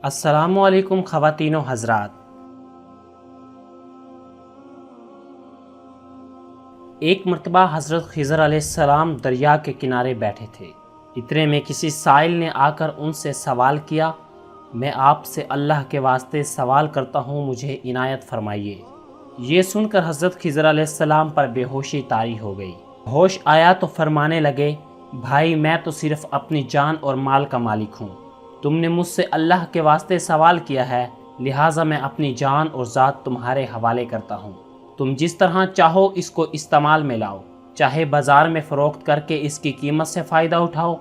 अस्सलामु अलैकुम ख़वातीनो हज़रात। एक मरतबा हज़रत खिज़र अलैहिस्सलाम दरिया के किनारे बैठे थे। इतने में किसी साइल ने आकर उनसे सवाल किया, मैं आपसे अल्लाह के वास्ते सवाल करता हूँ, मुझे इनायत फरमाइए। ये सुनकर हज़रत खिज़र अलैहिस्सलाम पर बेहोशी तारी हो गई। होश आया तो फरमाने लगे, भाई मैं तो सिर्फ़ अपनी जान और माल का मालिक हूँ। तुमने मुझसे अल्लाह के वास्ते सवाल किया है, लिहाजा मैं अपनी जान और ज़ात तुम्हारे हवाले करता हूँ। तुम जिस तरह चाहो इसको इस्तेमाल में लाओ, चाहे बाज़ार में फ़रोख्त करके इसकी कीमत से फ़ायदा उठाओ।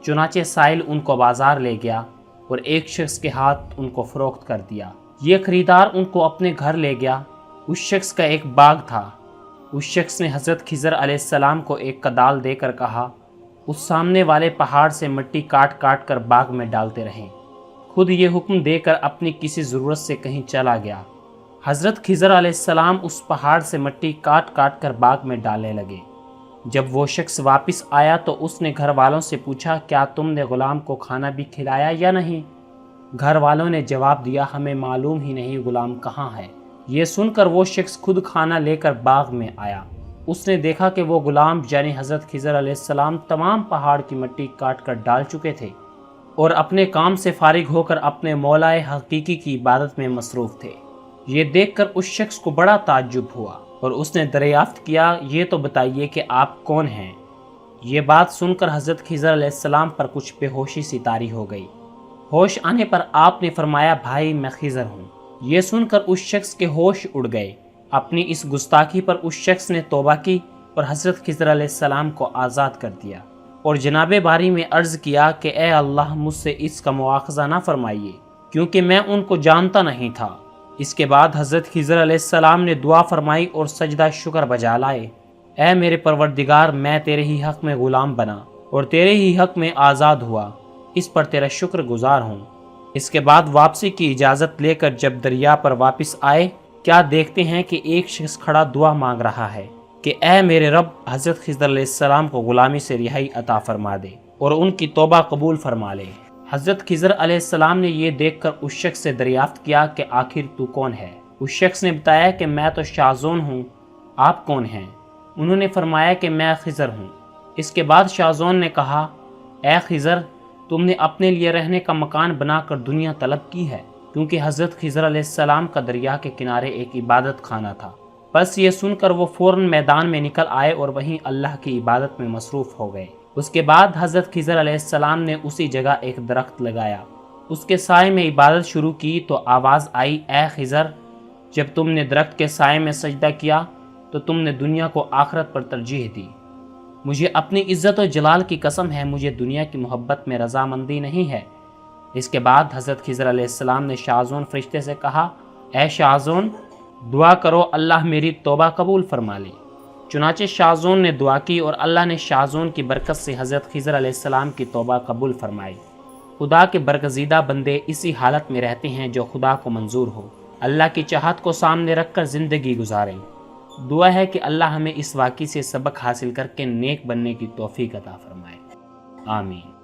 चुनाचे साइल उनको बाज़ार ले गया और एक शख्स के हाथ उनको फ़रोख्त कर दिया। ये ख़रीदार उनको अपने घर ले गया। उस शख्स का एक बाग था। उस शख्स ने हज़रत खिज़र अलैहिस्सलाम को एक कदाल देकर कहा, उस सामने वाले पहाड़ से मिट्टी काट काट कर बाग में डालते रहें। खुद ये हुक्म देकर अपनी किसी ज़रूरत से कहीं चला गया। हज़रत खिज़र अलैहिस्सलाम उस पहाड़ से मिट्टी काट काट कर बाग में डालने लगे। जब वो शख्स वापस आया तो उसने घर वालों से पूछा, क्या तुमने ग़ुलाम को खाना भी खिलाया या नहीं? घर वालों ने जवाब दिया, हमें मालूम ही नहीं ग़ुलाम कहाँ है। ये सुनकर वो शख्स खुद खाना लेकर बाग में आया। उसने देखा कि वो ग़ुलाम यानी हज़रत खिज़र अलैहिस्सलाम तमाम पहाड़ की मिट्टी काट कर डाल चुके थे और अपने काम से फारिग होकर अपने मौलाए हकीकी की इबादत में मसरूफ़ थे। ये देखकर उस शख्स को बड़ा ताज्जुब हुआ और उसने दरियाफ्त किया, ये तो बताइए कि आप कौन हैं? ये बात सुनकर हज़रत खिज़र अलैहिस्सलाम पर कुछ बेहोशी सी तारी हो गई। होश आने पर आपने फरमाया, भाई मैं खिज़र हूँ। ये सुनकर उस शख्स के होश उड़ गए। अपनी इस गुस्ताखी पर उस शख्स ने तौबा की और हज़रत खिज़र अलैहिस्सलाम को आज़ाद कर दिया और जनाबे बारी में अर्ज़ किया कि ए अल्लाह, मुझसे इसका मुआख़ज़ा ना फरमाइए, क्योंकि मैं उनको जानता नहीं था। इसके बाद हज़रत खिज़र अलैहिस्सलाम ने दुआ फरमाई और सजदा शुक्र बजा लाए, ए मेरे परवरदिगार, मैं तेरे ही हक़ में ग़ुलाम बना और तेरे ही हक़ में आज़ाद हुआ, इस पर तेरा शुक्र गुज़ार हूँ। इसके बाद वापसी की इजाज़त लेकर जब दरिया पर वापस आए, क्या देखते हैं कि एक शख्स खड़ा दुआ मांग रहा है कि ए मेरे रब, हज़रत खिज़र अलैहिस्सलाम को ग़ुलामी से रिहाई अता फरमा दे और उनकी तौबा कबूल फरमा ले। हज़रत खिज़र अलैहिस्सलाम ने यह देखकर उस शख्स से दरियाफ्त किया कि आखिर तू कौन है? उस शख्स ने बताया कि मैं तो शाज़ोन हूँ, आप कौन हैं? उन्होंने फरमाया कि मैं खिज़र हूँ। इसके बाद शाज़ोन ने कहा, ए खिज़र, तुमने अपने लिए रहने का मकान बनाकर दुनिया तलब की है, क्योंकि हज़रत खिज़र अलैहिस्सलाम का दरिया के किनारे एक इबादत खाना था। बस ये सुनकर वो फ़ौरन मैदान में निकल आए और वहीं अल्लाह की इबादत में मसरूफ़ हो गए। उसके बाद हज़रत खिज़र अलैहिस्सलाम ने उसी जगह एक दरख्त लगाया, उसके साए में इबादत शुरू की तो आवाज़ आई, ए खिज़र, जब तुमने दरख्त के साए में सजदा किया तो तुमने दुनिया को आखिरत पर तरजीह दी। मुझे अपनी इज़्ज़त और जलाल की कसम है, मुझे दुनिया की मोहब्बत में रज़ामंदी नहीं है। इसके बाद हज़रत खिज़र अलैहिस्सलाम ने शाज़ोन फरिश्ते से कहा, ए शाज़ोन, दुआ करो, अल्लाह मेरी तौबा कबूल फरमा ले। चुनाचे शाज़ोन ने दुआ की और अल्लाह ने शाज़ोन की बरकत से हज़रत खिज़र अलैहिस्सलाम की तौबा कबूल फरमाई। खुदा के बरगज़ीदा बंदे इसी हालत में रहते हैं जो खुदा को मंजूर हो, अल्लाह की चाहत को सामने रख कर ज़िंदगी गुजारें। दुआ है कि अल्लाह हमें इस वाक़ई से सबक हासिल करके नेक बनने की तौफ़ीक अता फरमाए। आमीन।